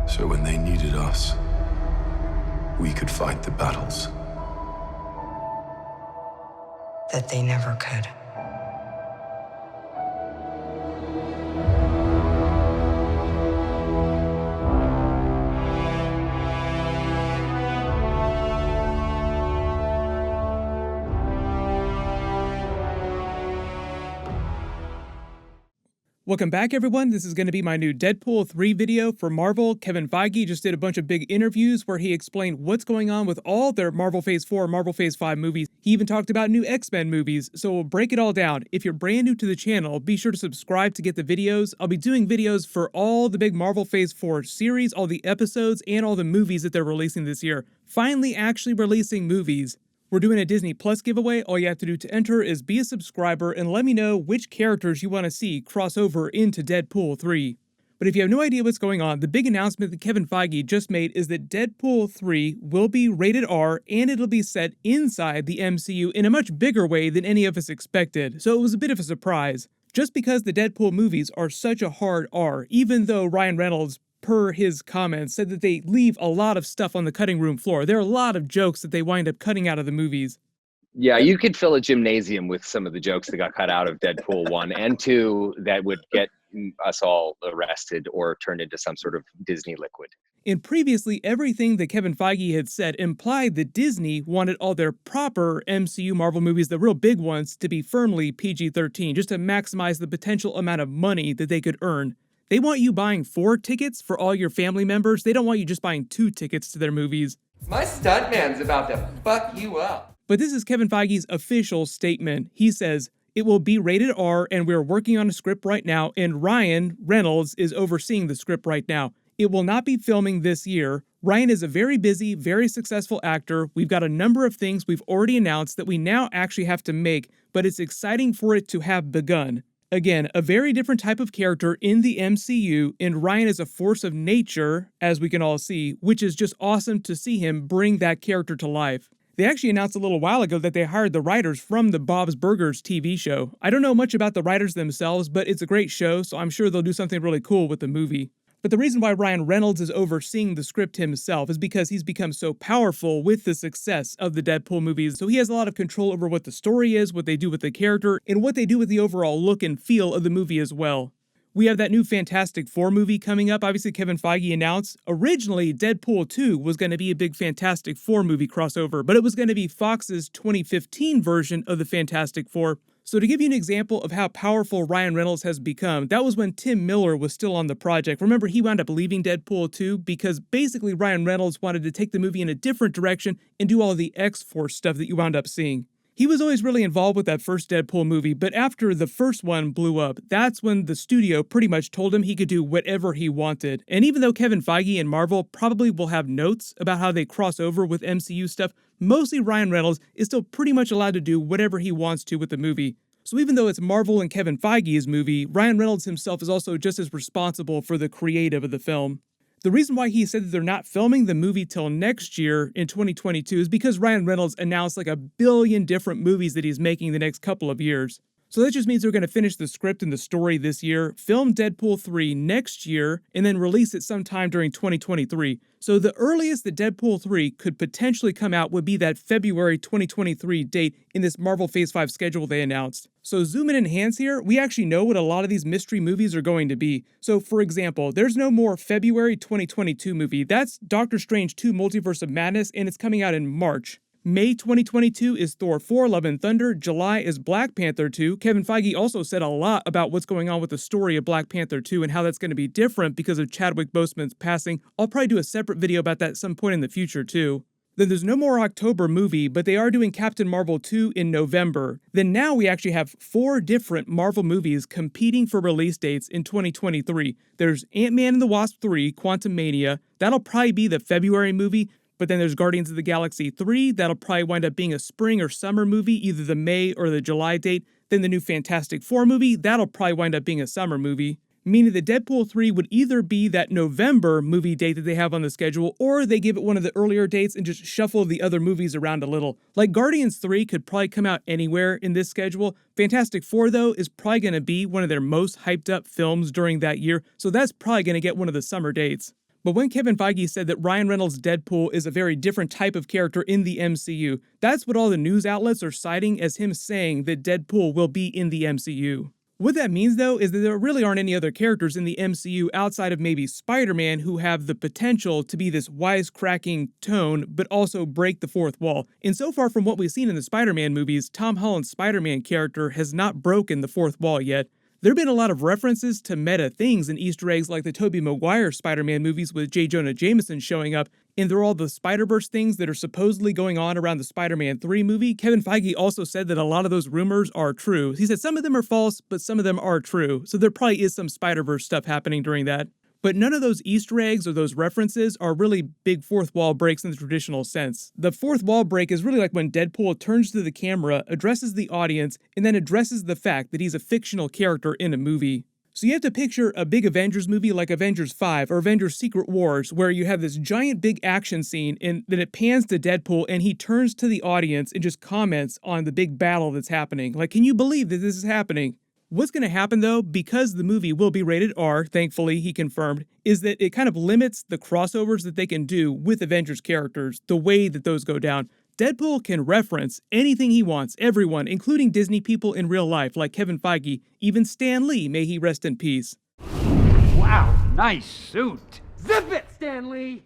So when they needed us, we could fight the battles that they never could. Welcome back, everyone. This is going to be my new Deadpool 3 video for Marvel. Kevin Feige just did a bunch of big interviews where he explained what's going on with all their Marvel Phase 4, Marvel Phase 5 movies. He even talked about new X-Men movies, so we'll break it all down. If you're brand new to the channel, be sure to subscribe to get the videos. I'll be doing videos for all the big Marvel Phase 4 series, all the episodes, and all the movies that they're releasing this year. Finally actually releasing movies. We're doing a Disney Plus giveaway. All you have to do to enter is be a subscriber and let me know which characters you want to see cross over into Deadpool 3. But if you have no idea what's going on, the big announcement that Kevin Feige just made is that Deadpool 3 will be rated R and it'll be set inside the MCU in a much bigger way than any of us expected, so it was a bit of a surprise. Just because the Deadpool movies are such a hard R, even though Ryan Reynolds, per his comments, said that they leave a lot of stuff on the cutting room floor. There are a lot of jokes that they wind up cutting out of the movies. Yeah, you could fill a gymnasium with some of the jokes that got cut out of Deadpool 1 and 2 that would get us all arrested or turned into some sort of Disney liquid. And previously, everything that Kevin Feige had said implied that Disney wanted all their proper MCU Marvel movies, the real big ones, to be firmly PG-13, just to maximize the potential amount of money that they could earn. They want you buying 4 tickets for all your family members. They don't want you just buying 2 tickets to their movies. My stuntman's about to fuck you up. But this is Kevin Feige's official statement. He says, it will be rated R and we're working on a script right now and Ryan Reynolds is overseeing the script right now. It will not be filming this year. Ryan is a very busy, very successful actor. We've got a number of things we've already announced that we now actually have to make, but it's exciting for it to have begun. Again, a very different type of character in the MCU, and Ryan is a force of nature, as we can all see, which is just awesome to see him bring that character to life. They actually announced a little while ago that they hired the writers from the Bob's Burgers TV show. I don't know much about the writers themselves, but it's a great show, so I'm sure they'll do something really cool with the movie. But the reason why Ryan Reynolds is overseeing the script himself is because he's become so powerful with the success of the Deadpool movies, so he has a lot of control over what the story is, what they do with the character, and what they do with the overall look and feel of the movie as well. We have that new Fantastic Four movie coming up. Obviously, Kevin Feige announced originally Deadpool 2 was going to be a big Fantastic Four movie crossover, but it was going to be Fox's 2015 version of the Fantastic Four. So to give you an example of how powerful Ryan Reynolds has become, that was when Tim Miller was still on the project. Remember, he wound up leaving Deadpool 2 because basically Ryan Reynolds wanted to take the movie in a different direction and do all the X-Force stuff that you wound up seeing. He was always really involved with that first Deadpool movie, but after the first one blew up, that's when the studio pretty much told him he could do whatever he wanted. And even though Kevin Feige and Marvel probably will have notes about how they cross over with MCU stuff, mostly Ryan Reynolds is still pretty much allowed to do whatever he wants to with the movie. So even though it's Marvel and Kevin Feige's movie, Ryan Reynolds himself is also just as responsible for the creative of the film. The reason why he said that they're not filming the movie till next year in 2022 is because Ryan Reynolds announced like 1 billion different movies that he's making the next couple of years. So that just means they're going to finish the script and the story this year, film Deadpool 3 next year, and then release it sometime during 2023. So the earliest that Deadpool 3 could potentially come out would be that February 2023 date in this Marvel Phase 5 schedule they announced. So zoom in and enhance here, we actually know what a lot of these mystery movies are going to be. So for example, there's no more February 2022 movie. That's Doctor Strange 2 Multiverse of Madness, and it's coming out in March. May 2022 is Thor 4 Love and Thunder. July is Black Panther 2. Kevin Feige also said a lot about what's going on with the story of Black Panther 2 and how that's going to be different because of Chadwick Boseman's passing. I'll probably do a separate video about that at some point in the future too. Then there's no more October movie, but they are doing Captain Marvel 2 in November. Then now we actually have 4 different Marvel movies competing for release dates in 2023. There's Ant-Man and the Wasp 3, Quantumania. That'll probably be the February movie. But then there's Guardians of the Galaxy 3, that'll probably wind up being a spring or summer movie, either the May or the July date. Then the new Fantastic Four movie, that'll probably wind up being a summer movie. Meaning that Deadpool 3 would either be that November movie date that they have on the schedule, or they give it one of the earlier dates and just shuffle the other movies around a little. Like Guardians 3 could probably come out anywhere in this schedule. Fantastic Four, though, is probably going to be one of their most hyped up films during that year, so that's probably going to get one of the summer dates. But when Kevin Feige said that Ryan Reynolds' Deadpool is a very different type of character in the MCU, that's what all the news outlets are citing as him saying that Deadpool will be in the MCU. What that means, though, is that there really aren't any other characters in the MCU outside of maybe Spider-Man who have the potential to be this wisecracking tone, but also break the fourth wall. And so far from what we've seen in the Spider-Man movies, Tom Holland's Spider-Man character has not broken the fourth wall yet. There have been a lot of references to meta things and Easter eggs like the Tobey Maguire Spider-Man movies with J. Jonah Jameson showing up, and there are all the Spider-Verse things that are supposedly going on around the Spider-Man 3 movie. Kevin Feige also said that a lot of those rumors are true. He said some of them are false, but some of them are true, so there probably is some Spider-Verse stuff happening during that. But none of those Easter eggs or those references are really big fourth wall breaks in the traditional sense. The fourth wall break is really like when Deadpool turns to the camera, addresses the audience, and then addresses the fact that he's a fictional character in a movie. So you have to picture a big Avengers movie like Avengers 5 or Avengers Secret Wars, where you have this giant big action scene and then it pans to Deadpool and he turns to the audience and just comments on the big battle that's happening. Like, can you believe that this is happening? What's going to happen, though, because the movie will be rated R, thankfully, he confirmed, is that it kind of limits the crossovers that they can do with Avengers characters, the way that those go down. Deadpool can reference anything he wants, everyone, including Disney people in real life, like Kevin Feige, even Stan Lee, may he rest in peace. Wow, nice suit. Zip it, Stan Lee!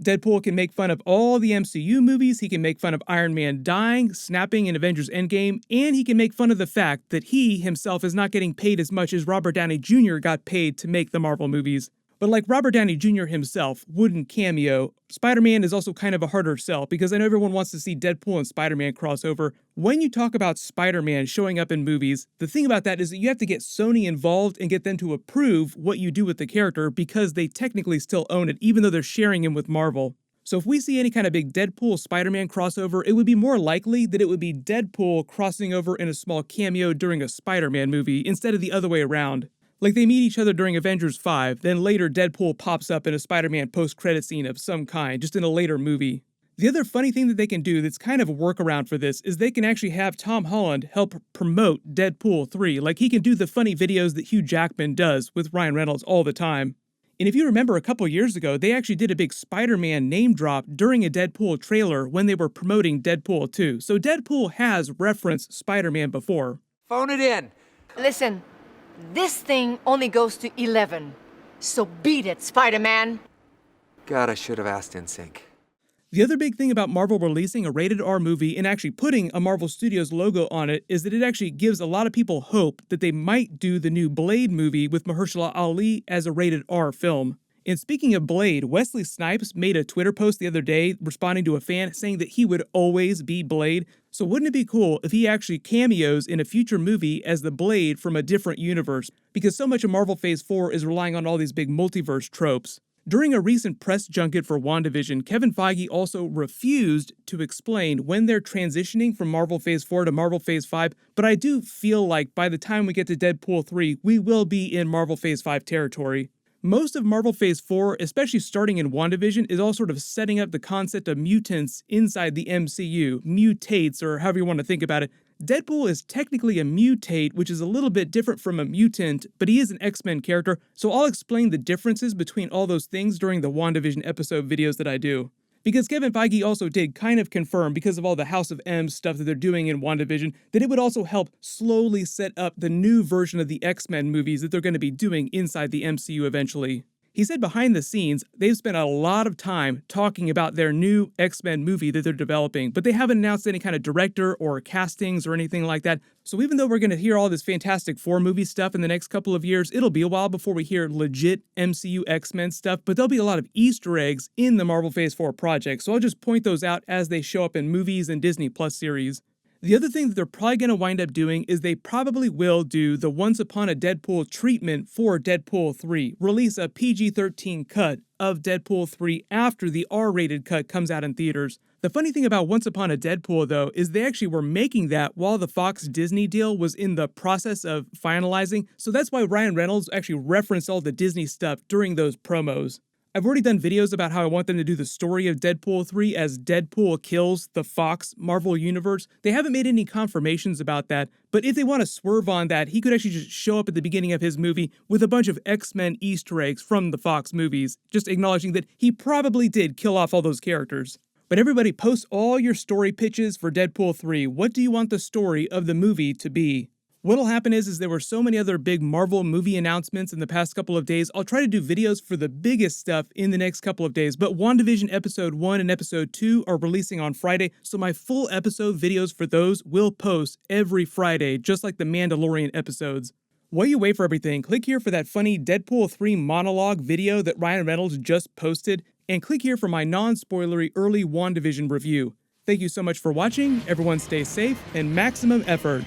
Deadpool can make fun of all the MCU movies, he can make fun of Iron Man dying, snapping in Avengers Endgame, and he can make fun of the fact that he himself is not getting paid as much as Robert Downey Jr. got paid to make the Marvel movies. But like Robert Downey Jr. himself wouldn't cameo, Spider-Man is also kind of a harder sell because I know everyone wants to see Deadpool and Spider-Man crossover. When you talk about Spider-Man showing up in movies, the thing about that is that you have to get Sony involved and get them to approve what you do with the character because they technically still own it, even though they're sharing him with Marvel. So if we see any kind of big Deadpool-Spider-Man crossover, it would be more likely that it would be Deadpool crossing over in a small cameo during a Spider-Man movie instead of the other way around. Like they meet each other during Avengers 5, then later Deadpool pops up in a Spider-Man post-credit scene of some kind, just in a later movie. The other funny thing that they can do that's kind of a workaround for this is they can actually have Tom Holland help promote Deadpool 3. Like he can do the funny videos that Hugh Jackman does with Ryan Reynolds all the time. And if you remember a couple years ago, they actually did a big Spider-Man name drop during a Deadpool trailer when they were promoting Deadpool 2. So Deadpool has referenced Spider-Man before. Phone it in. Listen, this thing only goes to 11. So beat it, Spider-Man. God, I should have asked NSYNC. The other big thing about Marvel releasing a rated R movie and actually putting a Marvel Studios logo on it is that it actually gives a lot of people hope that they might do the new Blade movie with Mahershala Ali as a rated R film. And speaking of Blade, Wesley Snipes made a Twitter post the other day responding to a fan saying that he would always be Blade. So wouldn't it be cool if he actually cameos in a future movie as the Blade from a different universe? Because so much of Marvel Phase 4 is relying on all these big multiverse tropes. During a recent press junket for WandaVision, Kevin Feige also refused to explain when they're transitioning from Marvel Phase 4 to Marvel Phase 5, but I do feel like by the time we get to Deadpool 3, we will be in Marvel Phase 5 territory. Most of Marvel Phase 4, especially starting in WandaVision, is all sort of setting up the concept of mutants inside the MCU, mutates, or however you want to think about it. Deadpool is technically a mutate, which is a little bit different from a mutant, but he is an X-Men character, so I'll explain the differences between all those things during the WandaVision episode videos that I do. Because Kevin Feige also did kind of confirm, because of all the House of M stuff that they're doing in WandaVision, that it would also help slowly set up the new version of the X-Men movies that they're going to be doing inside the MCU eventually. He said behind the scenes, they've spent a lot of time talking about their new X-Men movie that they're developing, but they haven't announced any kind of director or castings or anything like that. So even though we're going to hear all this Fantastic Four movie stuff in the next couple of years, it'll be a while before we hear legit MCU X-Men stuff, but there'll be a lot of Easter eggs in the Marvel Phase 4 project, so I'll just point those out as they show up in movies and Disney Plus series. The other thing that they're probably going to wind up doing is they probably will do the Once Upon a Deadpool treatment for Deadpool 3. Release a PG-13 cut of Deadpool 3 after the R-rated cut comes out in theaters. The funny thing about Once Upon a Deadpool, though, is they actually were making that while the Fox-Disney deal was in the process of finalizing, so that's why Ryan Reynolds actually referenced all the Disney stuff during those promos. I've already done videos about how I want them to do the story of Deadpool 3 as Deadpool kills the Fox Marvel Universe. They haven't made any confirmations about that, but if they want to swerve on that, he could actually just show up at the beginning of his movie with a bunch of X-Men Easter eggs from the Fox movies, just acknowledging that he probably did kill off all those characters. But everybody, post all your story pitches for Deadpool 3. What do you want the story of the movie to be? What'll happen is there were so many other big Marvel movie announcements in the past couple of days. I'll try to do videos for the biggest stuff in the next couple of days, but WandaVision Episode 1 and Episode 2 are releasing on Friday, so my full episode videos for those will post every Friday, just like the Mandalorian episodes. While you wait for everything, click here for that funny Deadpool 3 monologue video that Ryan Reynolds just posted, and click here for my non-spoilery early WandaVision review. Thank you so much for watching, everyone stay safe, and maximum effort.